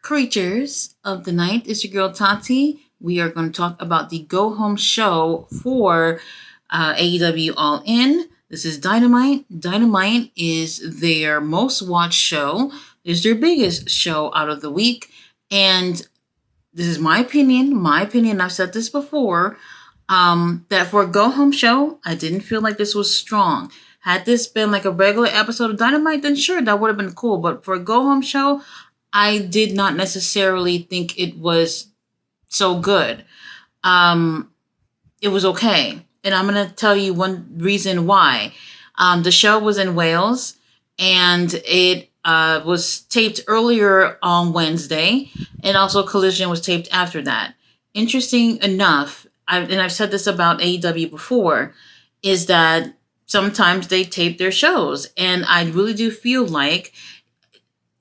Creatures of the night. It's your girl Tati. We are going to talk about the go home show for AEW All In. This is Dynamite. Dynamite is their most watched show. It's their biggest show out of the week. And this is my opinion. My opinion, I've said this before, that for a go home show, I didn't feel like this was strong. Had this been like a regular episode of Dynamite, then sure, that would have been cool. But for a go home show, I did not necessarily think it was so good. It was okay. And I'm going to tell you one reason why. The show was in Wales and it was taped earlier on Wednesday, and also Collision was taped after that. Interesting enough, I've said this about AEW before, is that sometimes they tape their shows. And I really do feel like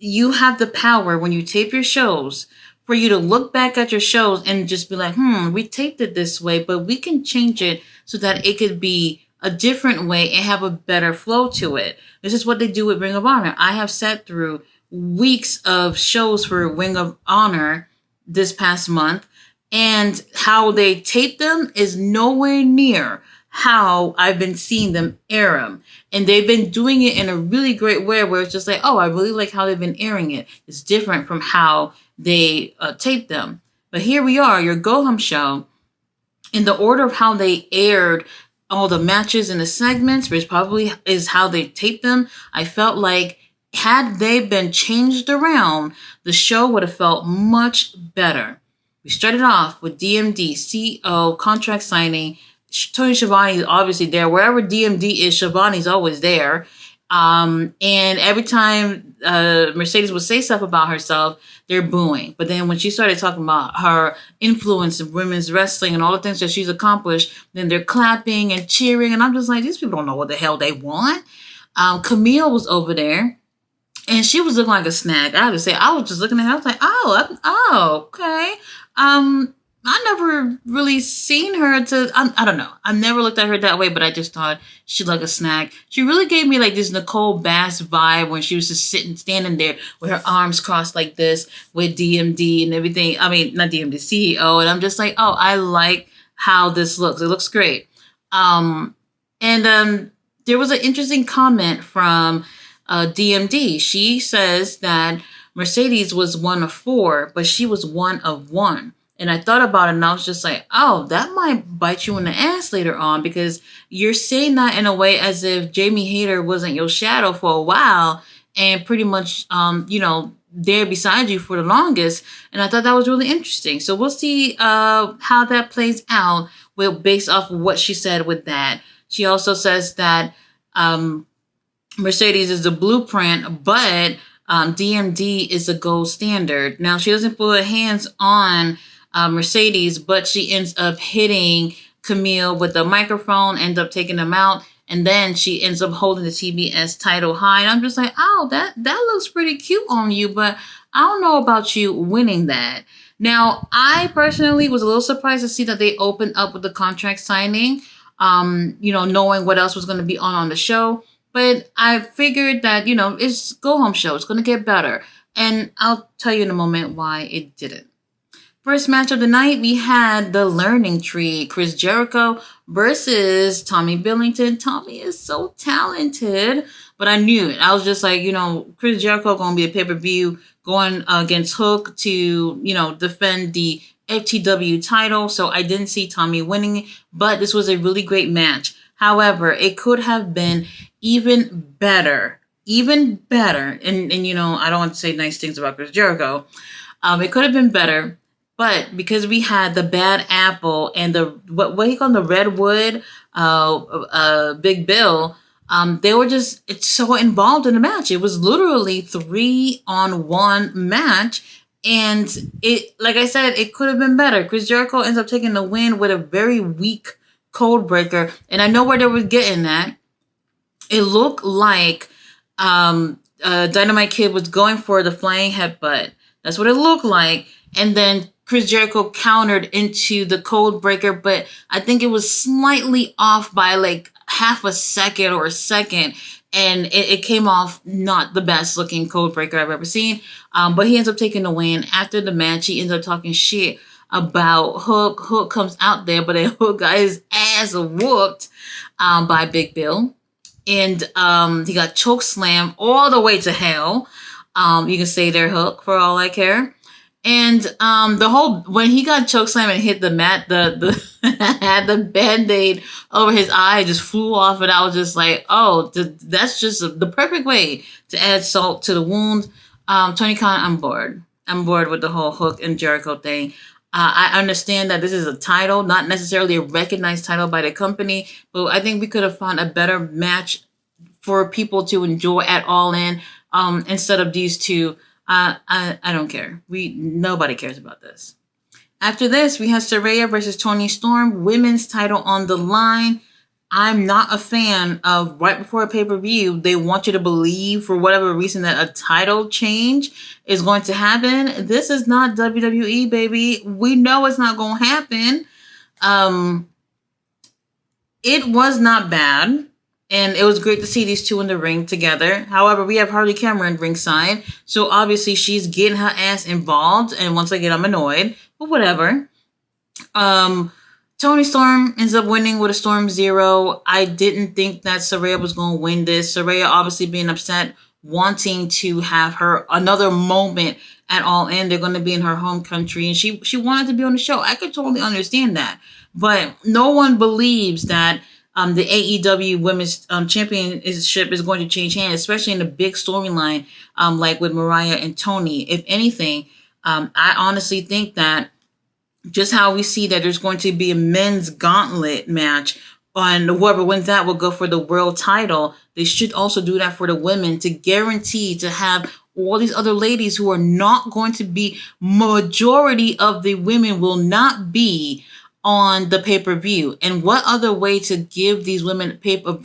you have the power when you tape your shows for you to look back at your shows and just be like, we taped it this way, but we can change it so that it could be a different way and have a better flow to it. This is what they do with Ring of Honor. I have sat through weeks of shows for Ring of Honor this past month, and how they tape them is nowhere near how I've been seeing them air them. And they've been doing it in a really great way where it's just like, oh, I really like how they've been airing it. It's different from how they tape them. But here we are, your go home show, in the order of how they aired all the matches and the segments, which probably is how they taped them. I felt like had they been changed around, the show would have felt much better. We started off with DMD, CEO, contract signing. Tony Schiavone is obviously there. Wherever DMD is, Schiavone's always there. And every time Mercedes would say stuff about herself, they're booing. But then when she started talking about her influence in women's wrestling and all the things that she's accomplished, then they're clapping and cheering. And I'm just like, these people don't know what the hell they want. Camille was over there, and she was looking like a snack. I have to say, I was just looking at her. I was like, okay. I never really seen her I don't know. I never looked at her that way, but I just thought she looked like a snack. She really gave me like this Nicole Bass vibe when she was just standing there with her arms crossed like this with DMD and everything. I mean, not DMD, CEO. And I'm just like, oh, I like how this looks. It looks great. There was an interesting comment from DMD. She says that Mercedes was one of four, but she was one of one. And I thought about it, and I was just like, oh, that might bite you in the ass later on, because you're saying that in a way as if Jamie Hayter wasn't your shadow for a while and pretty much, there beside you for the longest. And I thought that was really interesting. So we'll see how that plays out based off of what she said with that. She also says that Mercedes is the blueprint, but DMD is the gold standard. Now, she doesn't put her hands on Mercedes, but she ends up hitting Camille with the microphone, ends up taking them out, and then she ends up holding the TBS title high. And I'm just like, oh, that looks pretty cute on you, but I don't know about you winning that. Now, I personally was a little surprised to see that they opened up with the contract signing, knowing what else was going to be on the show. But I figured that, it's go home show. It's going to get better. And I'll tell you in a moment why it didn't. First match of the night, we had the Learning Tree, Chris Jericho versus Tommy Billington. Tommy is so talented, but I knew it. I was just like, Chris Jericho going to be a pay-per-view going against Hook to, defend the FTW title. So I didn't see Tommy winning, but this was a really great match. However, it could have been even better. And I don't want to say nice things about Chris Jericho. It could have been better. But because we had the Bad Apple and what he called the Redwood, Big Bill, they were it's so involved in the match. It was literally 3-on-1 match. And it, like I said, it could have been better. Chris Jericho ends up taking the win with a very weak code breaker. And I know where they were getting at. It looked like Dynamite Kid was going for the flying headbutt. That's what it looked like. And then Chris Jericho countered into the code breaker, but I think it was slightly off by like half a second or a second. And it came off not the best looking code breaker I've ever seen. But he ends up taking the win. After the match, he ends up talking shit about Hook. Hook comes out there, but then Hook got his ass whooped by Big Bill. And he got choke slammed all the way to hell. You can say there, Hook, for all I care. And when he got chokeslammed and hit the mat, the Band-Aid over his eye just flew off, and I was just like, oh, that's just the perfect way to add salt to the wound. Tony Khan, I'm bored. I'm bored with the whole Hook and Jericho thing. I understand that this is a title, not necessarily a recognized title by the company, but I think we could have found a better match for people to enjoy at All In instead of these two. I don't care. Nobody cares about this. After this, we have Saraya versus Toni Storm, women's title on the line. I'm not a fan of right before a pay-per-view, they want you to believe for whatever reason that a title change is going to happen. This is not WWE, baby. We know it's not going to happen. It was not bad. And it was great to see these two in the ring together. However, we have Harley Cameron ringside. So obviously she's getting her ass involved. And once again, I'm annoyed. But whatever. Toni Storm ends up winning with a Storm Zero. I didn't think that Saraya was going to win this. Saraya obviously being upset, wanting to have her another moment at All In. They're going to be in her home country. And she wanted to be on the show. I could totally understand that. But no one believes that the AEW Women's Championship is going to change hands, especially in the big storyline, like with Mariah and Toni. If anything, I honestly think that just how we see that there's going to be a men's gauntlet match, and whoever wins that will go for the world title. They should also do that for the women to guarantee to have all these other ladies who are not going to be, majority of the women will not be on the pay-per-view. And what other way to give these women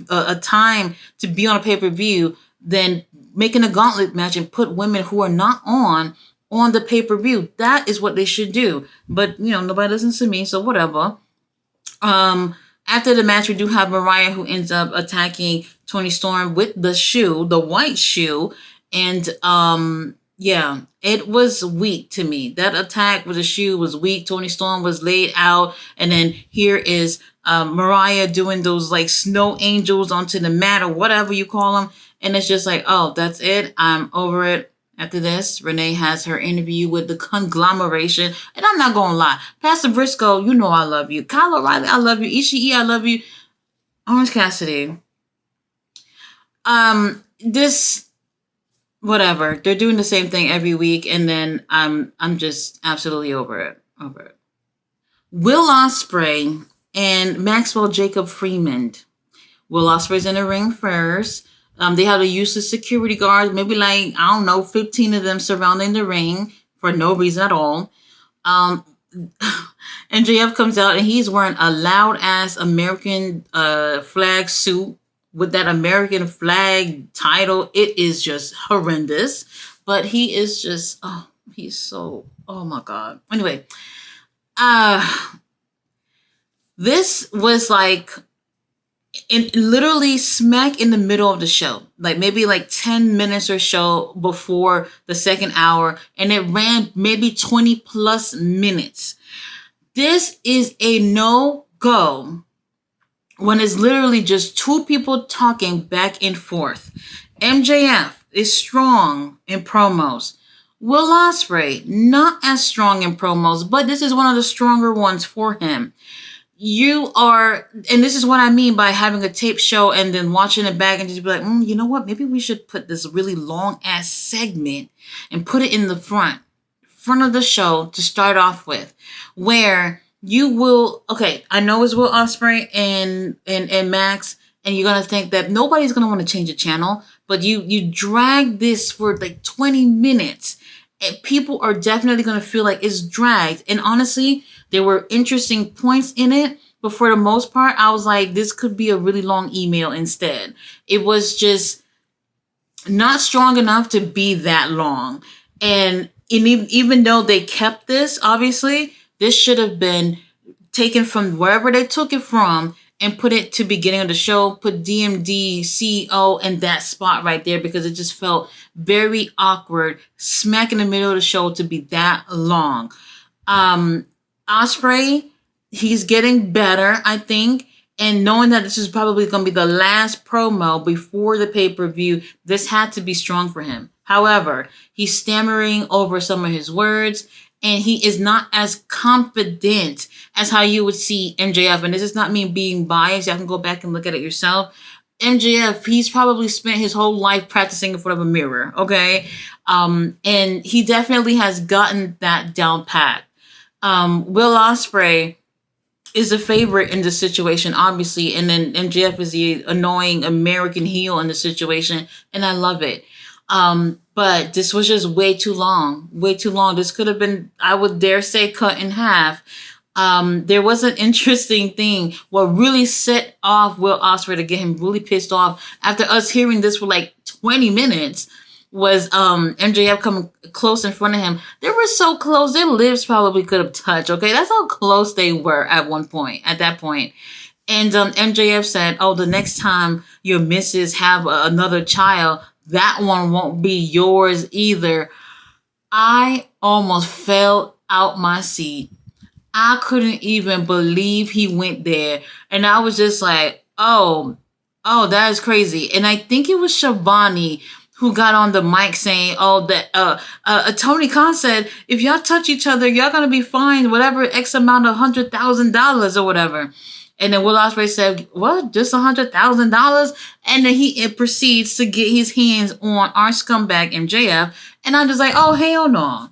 a time to be on a pay-per-view than making a gauntlet match and put women who are not on the pay-per-view? That is what they should do. But, nobody listens to me, so whatever. After the match, we do have Mariah who ends up attacking Toni Storm with the shoe, the white shoe. And, yeah, it was weak to me. That attack with the shoe was weak. Toni Storm was laid out. And then here is Mariah doing those like snow angels onto the mat or whatever you call them. And it's just like, oh, that's it. I'm over it. After this, Renee has her interview with the conglomeration. And I'm not going to lie. Pastor Briscoe, you know I love you. Kyle O'Reilly, I love you. Ishii, I love you. Orange Cassidy. Whatever. They're doing the same thing every week, and then I'm just absolutely over it. Will Ospreay and Maxwell Jacob Freeman. Will Ospreay's in the ring first. They have a useless security guards, maybe 15 of them surrounding the ring for no reason at all. MJF comes out and he's wearing a loud ass American flag suit with that American flag title. It is just horrendous, but he is just, oh my God. Anyway, this was like literally smack in the middle of the show, like maybe 10 minutes or so before the second hour, and it ran maybe 20 plus minutes. This is a no-go when it's literally just two people talking back and forth. MJF is strong in promos. Will Ospreay, not as strong in promos, but this is one of the stronger ones for him. And this is what I mean by having a tape show and then watching it back and just be like, you know what? Maybe we should put this really long ass segment and put it in the front of the show to start off with, where you will, okay, I know it's Will Ospreay and Max, and you're going to think that nobody's going to want to change the channel, but you drag this for 20 minutes, and people are definitely going to feel like it's dragged. And honestly, there were interesting points in it, but for the most part, I was like, this could be a really long email instead. It was just not strong enough to be that long. And even though they kept this, obviously, this should have been taken from wherever they took it from and put it to beginning of the show, put DMD, CEO in that spot right there, because it just felt very awkward, smack in the middle of the show to be that long. Osprey, he's getting better, I think. And knowing that this is probably going to be the last promo before the pay-per-view, this had to be strong for him. However, he's stammering over some of his words, and he is not as confident as how you would see MJF. And this is not me being biased. You can go back and look at it yourself. MJF, he's probably spent his whole life practicing in front of a mirror, okay? And he definitely has gotten that down pat. Will Ospreay is a favorite in this situation, obviously, and then MJF is the annoying American heel in the situation, and I love it. But this was just way too long. This could have been, I would dare say, cut in half. There was an interesting thing. What really set off Will Ospreay to get him really pissed off after us hearing this for like 20 minutes was MJF coming close in front of him. They were so close, their lips probably could have touched, okay? That's how close they were at that point. And MJF said, oh, the next time your missus have another child, that one won't be yours either. I almost fell out my seat. I couldn't even believe he went there. And I was just like, oh, that is crazy. And I think it was Shabani who got on the mic saying, oh, that Tony Khan said, if y'all touch each other, y'all going to be fined whatever X amount of $100,000 or whatever. And then Will Ospreay said, what, just $100,000? And then he proceeds to get his hands on our scumbag MJF. And I'm just like, oh, hell no.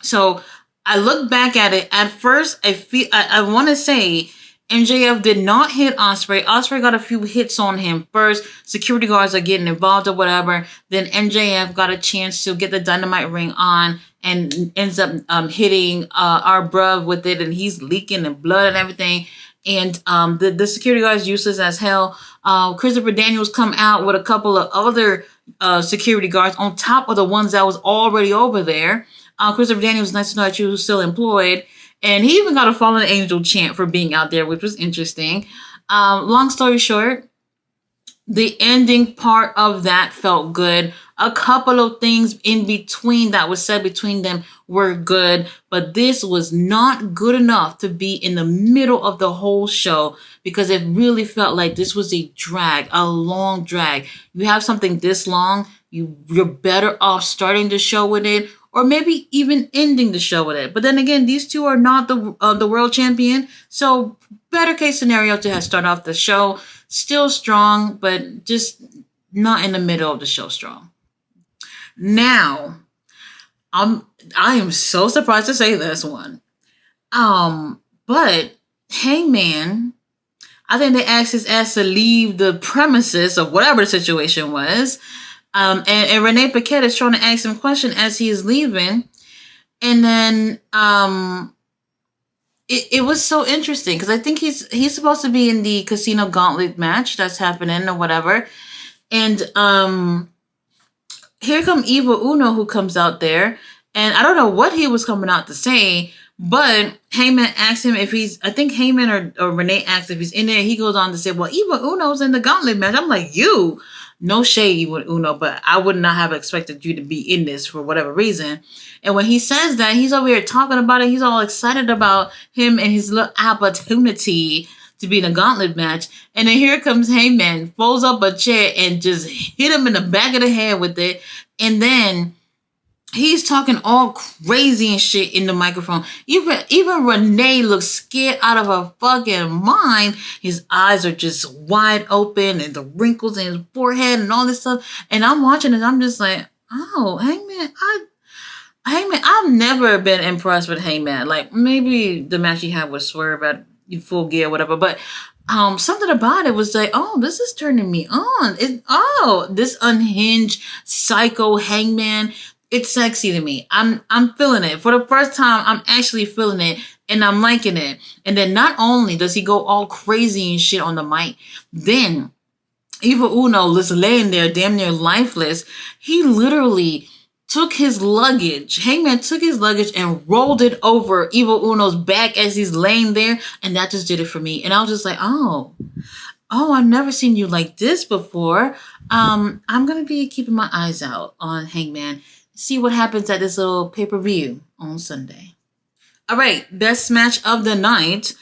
So I look back at it. At first, I want to say MJF did not hit Ospreay. Ospreay got a few hits on him first. Security guards are getting involved or whatever. Then MJF got a chance to get the Dynamite ring on and ends up hitting our bruv with it. And he's leaking and blood and everything. And the security guards useless as hell. Christopher Daniels come out with a couple of other security guards on top of the ones that was already over there. Christopher Daniels, nice to know that you were still employed. And he even got a fallen angel chant for being out there, which was interesting. Long story short, the ending part of that felt good. A couple of things in between that was said between them were good, but this was not good enough to be in the middle of the whole show because it really felt like this was a drag, a long drag. You have something this long, you're better off starting the show with it, or maybe even ending the show with it. But then again, these two are not the world champion, so better case scenario to have start off the show still strong, but just not in the middle of the show strong. Now, I am so surprised to say this one. But Hangman, I think they asked his ass to leave the premises of whatever the situation was. And Renee Paquette is trying to ask him a question as he is leaving. And then it was so interesting because I think he's supposed to be in the Casino Gauntlet match that's happening or whatever. And here come Evil Uno who comes out there. And I don't know what he was coming out to say, but Heyman asked him if he's, I think Heyman or Renee asked if he's in there. He goes on to say, well, Evil Uno's in the Gauntlet match. I'm like, you? No shade, Evil Uno, but I would not have expected you to be in this for whatever reason. And when he says that, he's over here talking about it. He's all excited about him and his little opportunity to be in a gauntlet match. And then here comes Heyman, folds up a chair and just hit him in the back of the head with it. And then he's talking all crazy and shit in the microphone. Even Renee looks scared out of her fucking mind. His eyes are just wide open and the wrinkles in his forehead and all this stuff. And I'm watching it. I'm just like, oh, Hangman, I've never been impressed with Hangman. Like maybe the match he had with Swerve at Full Gear, whatever. But something about it was like, oh, this is turning me on. This unhinged psycho Hangman. It's sexy to me. I'm feeling it. For the first time, I'm actually feeling it and I'm liking it. And then not only does he go all crazy and shit on the mic, then Evil Uno is laying there damn near lifeless. He literally took his luggage. Hangman took his luggage and rolled it over Evil Uno's back as he's laying there. And that just did it for me. And I was just like, oh, I've never seen you like this before. I'm going to be keeping my eyes out on Hangman. See what happens at this little pay-per-view on Sunday. All right, best match of the night,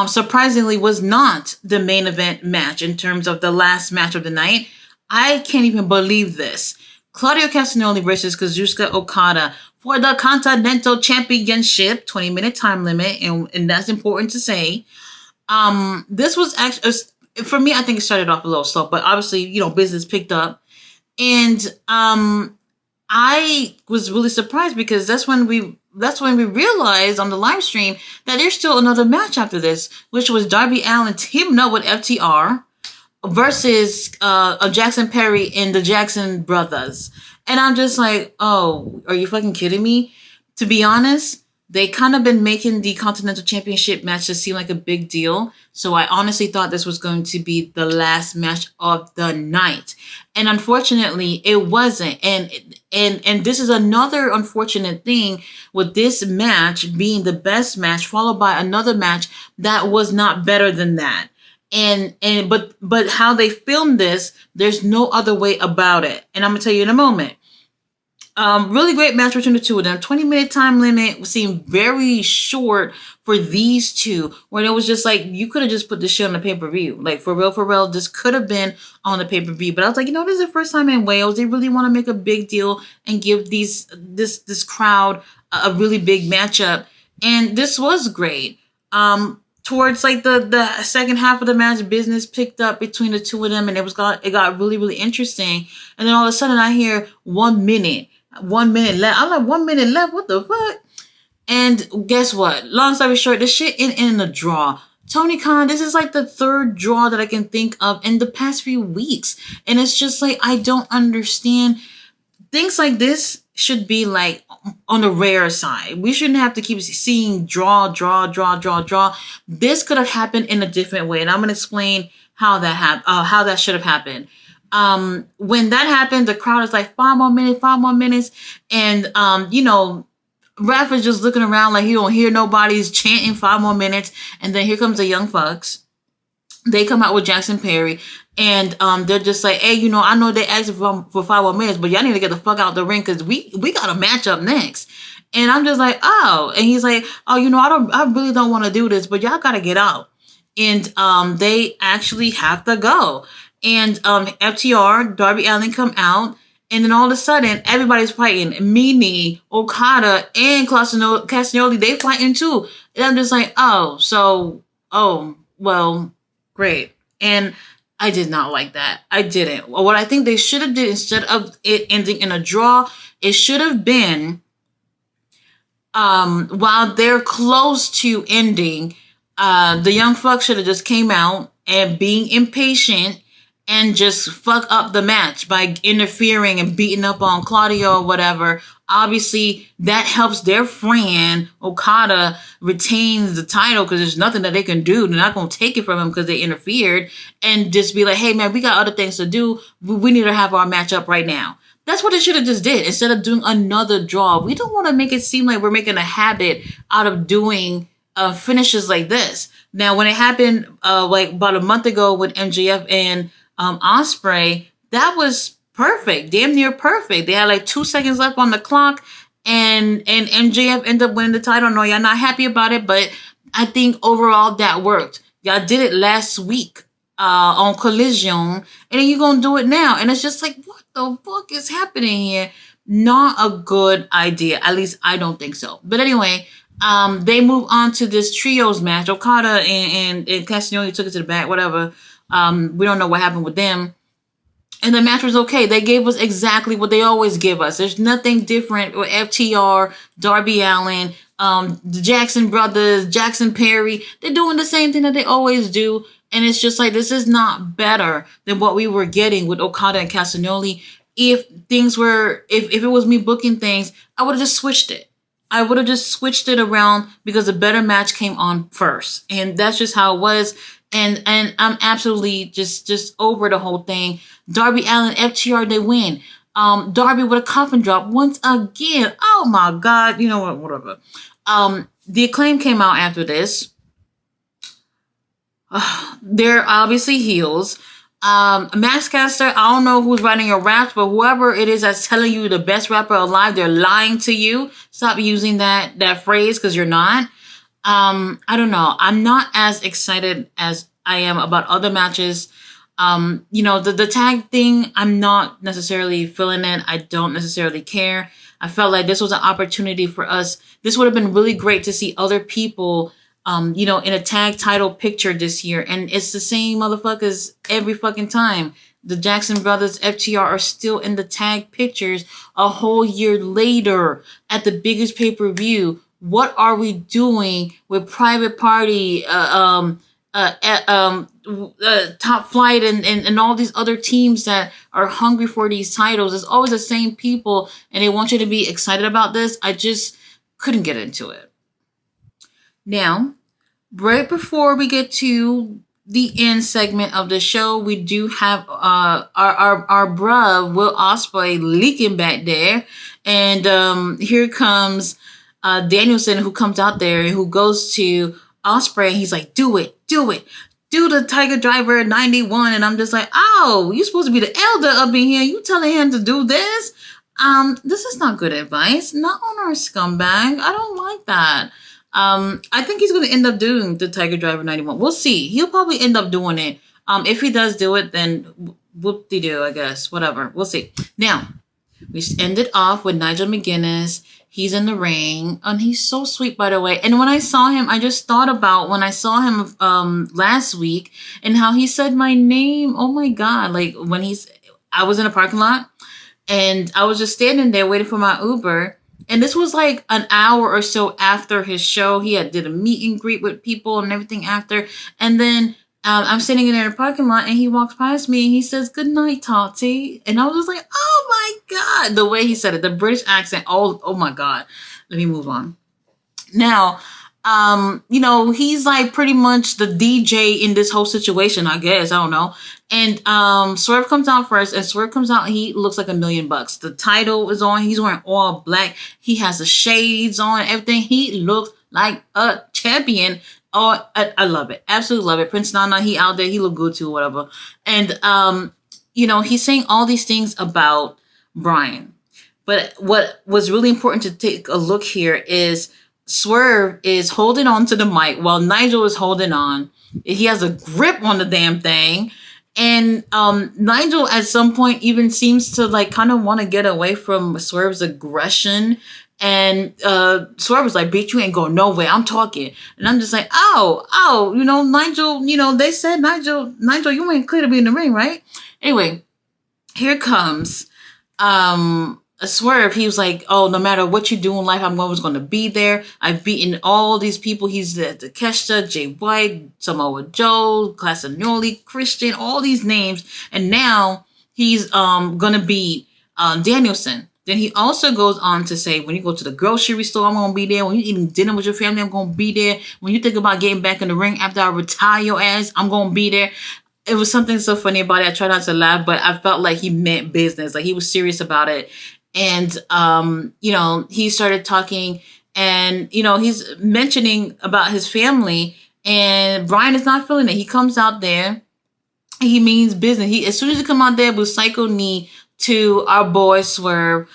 surprisingly, was not the main event match in terms of the last match of the night. I can't even believe this. Claudio Castagnoli versus Kazuchika Okada for the Continental Championship, 20-minute time limit, and that's important to say. This was actually, for me, I think it started off a little slow, but obviously, business picked up. And I was really surprised because that's when we realized on the live stream that there's still another match after this, which was Darby Allin teaming up with FTR versus Jackson Perry and the Jackson Brothers. And I'm just like, oh, are you fucking kidding me? To be honest, they kind of been making the Continental Championship match just seem like a big deal. So I honestly thought this was going to be the last match of the night. And unfortunately, it wasn't. And this is another unfortunate thing with this match being the best match, followed by another match that was not better than that. But how they filmed this, there's no other way about it. And I'm gonna tell you in a moment. Really great match between the two of them. 20-minute time limit seemed very short for these two, where it was just like, you could have just put this shit on the pay-per-view. Like, for real, this could have been on the pay-per-view. But I was like, this is the first time in Wales. They really want to make a big deal and give this crowd a really big matchup. And this was great. Towards like the second half of the match, business picked up between the two of them, and it got really, really interesting. And then all of a sudden I hear 1 minute left. I'm like, 1 minute left? What the fuck? And guess what? Long story short, this shit in a draw. Tony Khan, this is like the third draw that I can think of in the past few weeks. And it's just like, I don't understand. Things like this should be like on the rare side. We shouldn't have to keep seeing draw. This could have happened in a different way. And I'm going to explain how that should have happened. When that happened, the crowd is like, 5 more minutes. And, Ref is just looking around like he don't hear nobody's chanting 5 more minutes. And then here comes the Young Bucks. They come out with Jackson Perry. And they're just like, hey, I know they asked for 5 more minutes, but y'all need to get the fuck out the ring because we got a match up next. And I'm just like, oh. And he's like, oh, I really don't want to do this, but y'all got to get out. And they actually have to go. And FTR, Darby Allin come out. And then all of a sudden, everybody's fighting. Mini, Okada, and Castagnoli, they fighting too. And I'm just like, well, great. And I did not like that. I didn't. What I think they should have did, instead of it ending in a draw, it should have been, while they're close to ending, the Young Bucks should have just came out and being impatient and just fuck up the match by interfering and beating up on Claudio or whatever. Obviously, that helps their friend Okada retain the title because there's nothing that they can do. They're not going to take it from him because they interfered, and just be like, hey, man, we got other things to do. We need to have our match up right now. That's what they should have just did instead of doing another draw. We don't want to make it seem like we're making a habit out of doing finishes like this. Now, when it happened like about a month ago with MJF and Ospreay, that was perfect, damn near perfect. They had like 2 seconds left on the clock, and MJF ended up winning the title. No, y'all not happy about it, but I think overall that worked. Y'all did it last week on Collision, and then you're gonna do it now, and it's just like, what the fuck is happening here? Not a good idea. At least I don't think so. But anyway, they move on to this trios match. Okada and Castagnoli took it to the back, whatever. We don't know what happened with them. And the match was okay. They gave us exactly what they always give us. There's nothing different with FTR, Darby Allin, the Jackson Brothers, Jackson Perry. They're doing the same thing that they always do. And it's just like, this is not better than what we were getting with Okada and Castagnoli. If it was me booking things, I would have just switched it. I would have just switched it around because a better match came on first. And that's just how it was. And I'm absolutely just over the whole thing. Darby Allin, FTR, they win. Darby with a coffin drop once again. Oh my God. You know what? Whatever. The Acclaim came out after this. They're obviously heels. Maxcaster, I don't know who's writing your raps, but whoever it is that's telling you the best rapper alive, they're lying to you. Stop using that phrase because you're not. I don't know. I'm not as excited as I am about other matches. The tag thing, I'm not necessarily feeling it. I don't necessarily care. I felt like this was an opportunity for us. This would have been really great to see other people, in a tag title picture this year. And it's the same motherfuckers every fucking time. The Jackson Brothers, FTR, are still in the tag pictures a whole year later at the biggest pay-per-view. What are we doing with Private Party, Top Flight, and all these other teams that are hungry for these titles? It's always the same people, and they want you to be excited about this. I just couldn't get into it. Now, right before we get to the end segment of the show, we do have our bruh Will Ospreay leaking back there, and here comes Danielson, who comes out there and who goes to Ospreay, and he's like, do it, do the Tiger Driver 91. And I'm just like, oh, you're supposed to be the elder up in here. You telling him to do this? This is not good advice. Not on our scumbag. I don't like that. I think he's going to end up doing the Tiger Driver 91. We'll see. He'll probably end up doing it. If he does do it, then whoop-de-doo, I guess. Whatever. We'll see. Now, we ended off with Nigel McGuinness. He's in the ring, and he's so sweet, by the way. And when I saw him, I just thought about when I saw him last week and how he said my name. Oh my God. Like I was in a parking lot and I was just standing there waiting for my Uber. And this was like an hour or so after his show. He did a meet and greet with people and everything after. And then I'm sitting in the parking lot and he walks past me and he says, "Good night, Tati." And I was just like, oh my God, the way he said it, the British accent. Oh my God. Let me move on. Now, he's like pretty much the DJ in this whole situation, I guess. I don't know. And Swerve comes out first, and Swerve comes out and he looks like $1,000,000. The title is on. He's wearing all black. He has the shades on, everything. He looks like a champion. Oh, I love it. Absolutely love it. Prince Nana, he out there. He look good too, whatever. And, he's saying all these things about Brian. But what was really important to take a look here is Swerve is holding on to the mic while Nigel is holding on. He has a grip on the damn thing. And Nigel at some point even seems to like kind of want to get away from Swerve's aggression. And Swerve was like, "Bitch, you ain't going nowhere. I'm talking." And I'm just like, oh, Nigel, they said, Nigel, you ain't clear to be in the ring, right? Anyway, here comes a Swerve. He was like, "Oh, no matter what you do in life, I'm always going to be there. I've beaten all these people." He's the Takeshita, Jay White, Samoa Joe, Castagnoli, Christian, all these names. And now he's going to beat Danielson. Then he also goes on to say, when you go to the grocery store, I'm going to be there. When you're eating dinner with your family, I'm going to be there. When you think about getting back in the ring after I retire your ass, I'm going to be there. It was something so funny about it. I tried not to laugh, but I felt like he meant business. Like he was serious about it. And, he started talking and, he's mentioning about his family, and Brian is not feeling it. He comes out there. He means business. As soon as he come out there with Psycho Knee to our boy Swerve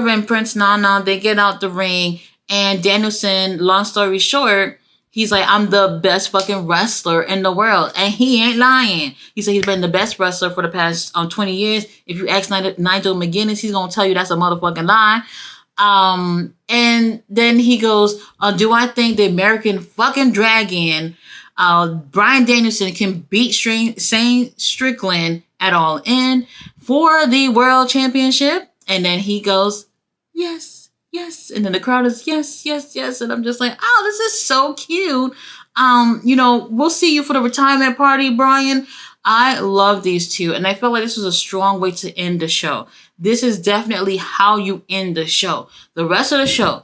and Prince Nana, they get out the ring, and Danielson, long story short, he's like, "I'm the best fucking wrestler in the world." And he ain't lying. He said he's been the best wrestler for the past 20 years. If you ask Nigel McGuinness, he's going to tell you that's a motherfucking lie. And then he goes, "Do I think the American fucking Dragon, Bryan Danielson, can beat Shane Strickland at All In for the World Championship?" And then he goes, "Yes, yes." And then the crowd is yes, yes, yes. And I'm just like, oh, this is so cute. We'll see you for the retirement party, Brian. I love these two. And I felt like this was a strong way to end the show. This is definitely how you end the show. The rest of the show,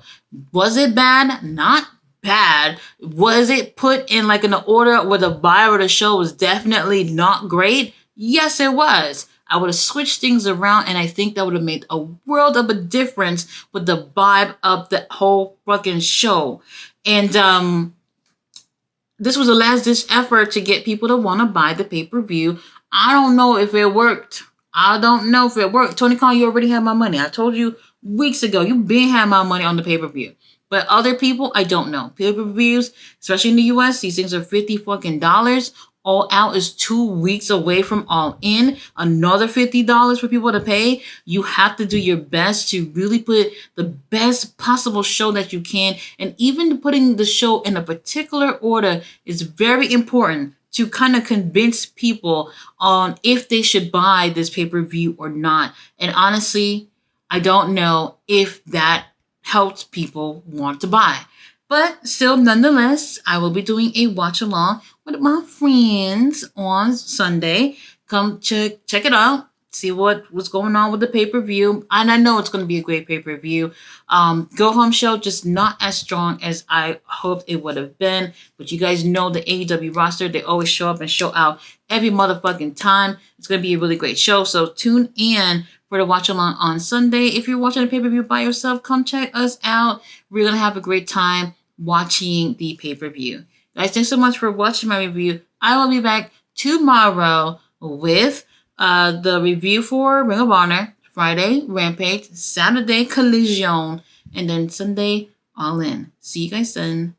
was it bad? Not bad. Was it put in like in the order where the buyer of the show was definitely not great? Yes, it was. I would have switched things around, and I think that would have made a world of a difference with the vibe of the whole fucking show. And this was a last ditch effort to get people to want to buy the pay-per-view. I don't know if it worked. Tony Khan, you already have my money. I told you weeks ago, you been had my money on the pay-per-view. But other people, I don't know. Pay-per-views, especially in the US, these things are $50 fucking dollars. All Out is 2 weeks away from All In. Another $50 for people to pay. You have to do your best to really put the best possible show that you can. And even putting the show in a particular order is very important to kind of convince people on if they should buy this pay-per-view or not. And honestly, I don't know if that helps people want to buy. But still, nonetheless, I will be doing a watch along with my friends on Sunday. Come check it out. See what's going on with the pay-per-view. And I know it's going to be a great pay-per-view. Go Home show, just not as strong as I hoped it would have been. But you guys know the AEW roster. They always show up and show out every motherfucking time. It's going to be a really great show. So tune in for the watch along on Sunday. If you're watching the pay-per-view by yourself, come check us out. We're going to have a great time watching the pay-per-view. Guys, thanks so much for watching my review. I will be back tomorrow with the review for Ring of Honor, Friday, Rampage, Saturday, Collision, and then Sunday, All In. See you guys then.